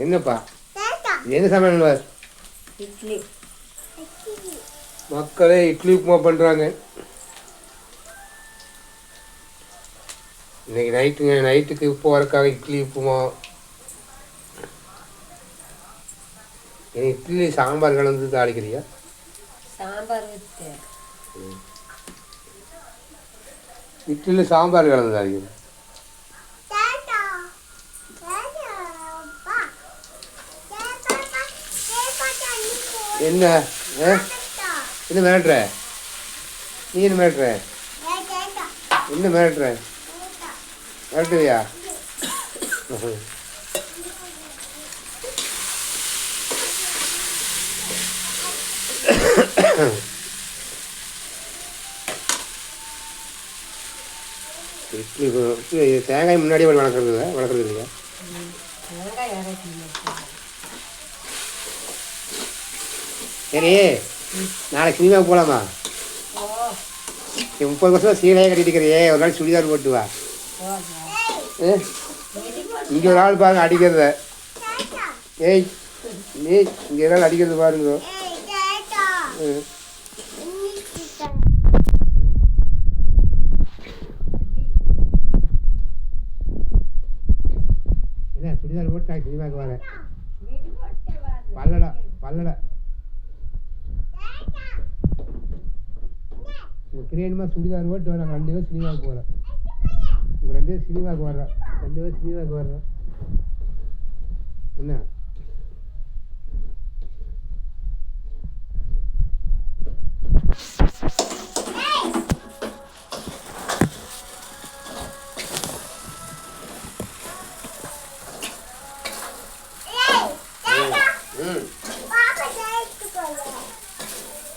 என்னப்பா என்ன சமையல்? இட்லி. மக்களே இட்லி உப்புமா பண்ணுறாங்க. இன்னைக்கு நைட்டுக்கு உப்பு வரக்காக இட்லி உப்புமா. இட்லி சாம்பார் கலந்து தாளிக்கிறியா? சாம்பார் வச்சு இட்லியில் சாம்பார் கலந்து தாளிக்கிறேன். என்ன என்ன மிரட்டுற? நீ என்ன மிரட்டுற? என்ன மிரட்டுற? மிரட்டுவியா? இட்லி தேங்காய் முன்னாடியே வளர்க்குறது இல்லையா? சரி, நாளைக்கு சினிமாவுக்கு போகலாமா? 30 வருஷம் சீலையே கட்டிட்டுக்கிறியே, ஒரு நாள் சுடிதார் போட்டு வா. இங்கே ஒரு ஆள் பாருங்க அடிக்கிறத. ஏய் நீ இங்கே ஒரு ஆள் அடிக்கிறது பாருங்க. என்ன சுடிதார் போட்டு நான் சினிமாவுக்கு வரேன். பல்லடா கிரேனுமா சுடிதார் போட்டு வரேன். 2 பேர் சினிமாவுக்கு போகிறேன். உங்கள் 2 பேர் சினிமாவுக்கு வர்றேன். 2 பேர் சினிமாவுக்கு வர்றேன். என்ன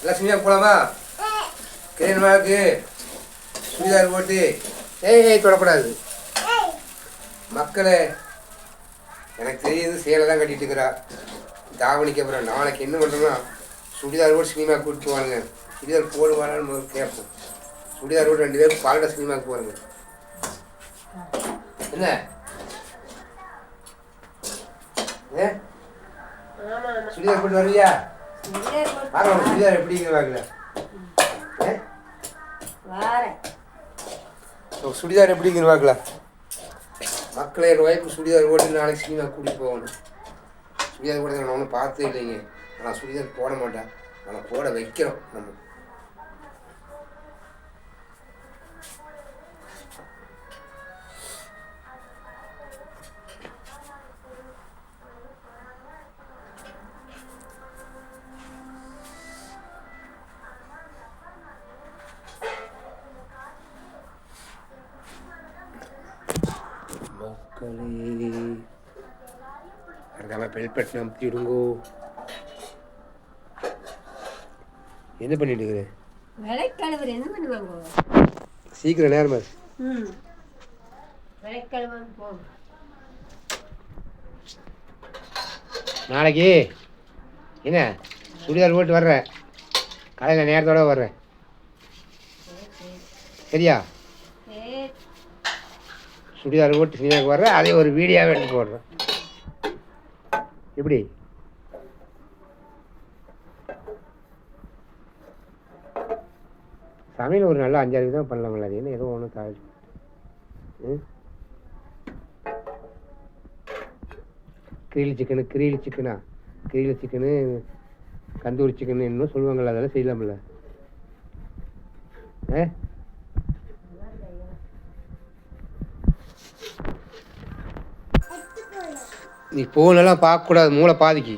எல்லாம் சினிமாவுக்கு போகலாமா? கிரேனுமாவுக்கு சுடிதார் போட்டு. ஏய் தொடக்கூடாது. மக்களே, எனக்கு தெரியுது சேலை தான் கட்டிட்டு இருக்கிறா. தாவணிக்கு அப்புறம் நாளைக்கு என்ன பண்ணுறோம்னா சுடிதார் போட்டு சினிமாவுக்கு கூப்பிட்டு போவானுங்க. சுடிதார் போடுவாரான்னு முதல்ல கேட்போம். சுடிதார் போட்டு 2 பேரும் பாலடா சினிமாவுக்கு போகிறாங்க. என்ன சுடிதார் போட்டு வருவியா? பார்க்கலாம் சுடிதார் எப்படிங்கிற வாங்கல. சுடிதார் எப்படிங்கிற பார்க்கலாம். மக்களே, என் ஒய்ஃபு சுடிதார் போட்டு நாளைக்கு சினிமா கூட்டிகிட்டு போகணும். சுடிதார் போட்டு நான் ஒன்றும் பார்த்தே இல்லைங்க. ஆனால் சுடிதார் போட மாட்டேன். ஆனால் போட வைக்கிறோம் நம்ம. பெல்பெட் நம்பிடுங்கோ. என்ன பண்ணிட்டு இருக்கிற? விளைக்கழுவர் என்ன பண்ணுவாங்க? சீக்கிரம் நேரமா. விளைக்கழுவன் போ. நாளைக்கு என்ன சுடிதார் போட்டு வர்றேன். காலையில் நேரத்தோட வர்றேன். சரியா? சுடிதார் போட்டு சினிமாவுக்கு வர்றேன். அதே ஒரு வீடியோவை எடுத்து போடுறேன். எப்படி? சமையல் ஒரு நல்ல 5-6 விதம் பண்ணலாம்ல. அது என்ன ஏதோ ஒன்று தாழ்ச்சி. கிரில் சிக்கனு கந்தூரி சிக்கனு இன்னும் சொல்லுவாங்கள்ல, அதெல்லாம் செய்யலாம்ல. நீ ஃபோனெல்லாம் பார்க்கக்கூடாது. மூளை பாதிக்கு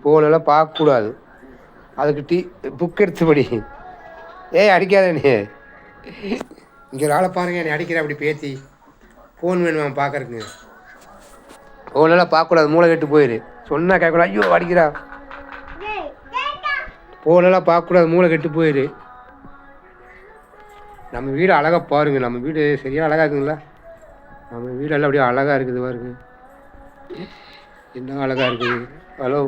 ஃபோனெல்லாம் பார்க்கக்கூடாது. அதுக்கு புக் எடுத்து படி. அடிக்காத நீ. இங்கே ஒரு ஆளை பாருங்க, நீ அடிக்கிற அப்படி பேத்தி. ஃபோன் வேணுமா பார்க்கறதுக்கு? ஃபோனெல்லாம் பார்க்கக்கூடாது. மூளை கெட்டு போயிரு. சொன்னால் கேட்கக்கூடாது. ஐயோ அடிக்கிறா. ஃபோனெல்லாம் பார்க்கக்கூடாது. மூளை கெட்டு போயிரு. நம்ம வீடு அழகாக பாருங்க. நம்ம வீடு சரியாக அழகாக இருக்குங்களா? நம்ம வீடெல்லாம் அப்படியே அழகாக இருக்குது பாருங்க. என்ன அழகாக இருக்குது. ஹலோ,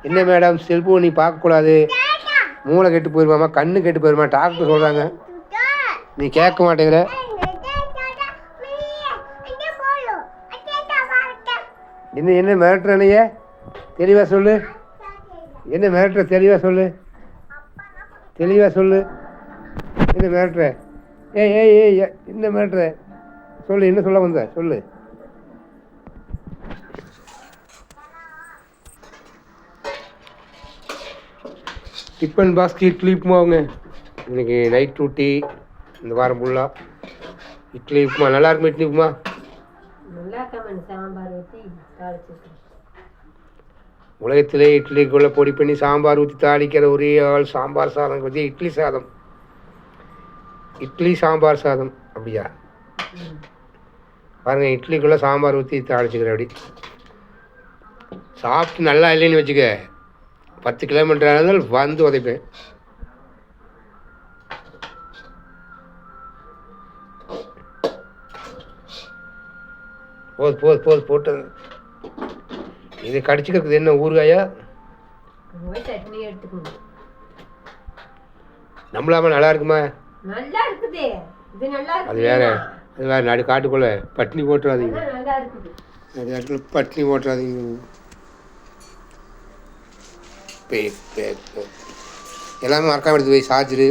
என்ன மேடம் செல்ஃபோன் நீ பார்க்கக்கூடாது. மூளை கெட்டு போயிருமாம்மா, கண்ணு கெட்டு போயிருமா, டாக்டர் சொல்கிறாங்க. நீ கேட்க மாட்டேங்கிற. என்ன மிரட்டுறானையே? தெளிவாக சொல்லு. என்ன மிரட்டுற? தெளிவாக சொல்லு. தெளிவாக சொல்லு. என்ன மிரட்டுற? ஏய் ஏய் ஏய் என்ன மிரட்டுற? சொல்லு, என்ன சொல்ல வந்த சொல்லு. டிஃபன் பாக்ஸ்க்கு இட்லி உப்புமாவுங்க. இன்றைக்கி நைட் டியூட்டி இந்த வாரம் ஃபுல்லாக இட்லி உப்புமா. நல்லா இருக்குமா இட்லி உப்புமா? நல்லா கம்மன் சாம்பார் ஊற்றி தாளிச்சு. உலகத்திலே இட்லிக்குள்ளே பொடி பண்ணி சாம்பார் ஊற்றி தாளிக்கிற ஒரே ஆள் சாம்பார் சாதம் பற்றி இட்லி சாதம். இட்லி சாம்பார் சாதம் அப்படியா? பாருங்கள், இட்லிக்குள்ளே சாம்பார் ஊற்றி தாளிச்சுக்கிற அப்படி சாப்பிட்டு நல்லா இல்லைன்னு வச்சுக்க, 10 கிலோமீட்டர் ஆனதால் வந்து உதைப்பேன். போட்டு இது கடிச்சிக்கிறது என்ன ஊறுகாயா? சட்னி எடுத்துக்கணும். நம்மளாம நல்லா இருக்குமா? நல்லா இருக்குது. இது நல்லா அது வேற, அது வேற. நாடு காட்டுக்குள்ள பட்னி போட்டுறாதீங்க. நல்லா இருக்குது. நிறைய இடத்துல பட்னி போட்டுறாதீங்க. எல்லாமே மறக்காம எடுத்து போய் சார்ஜரு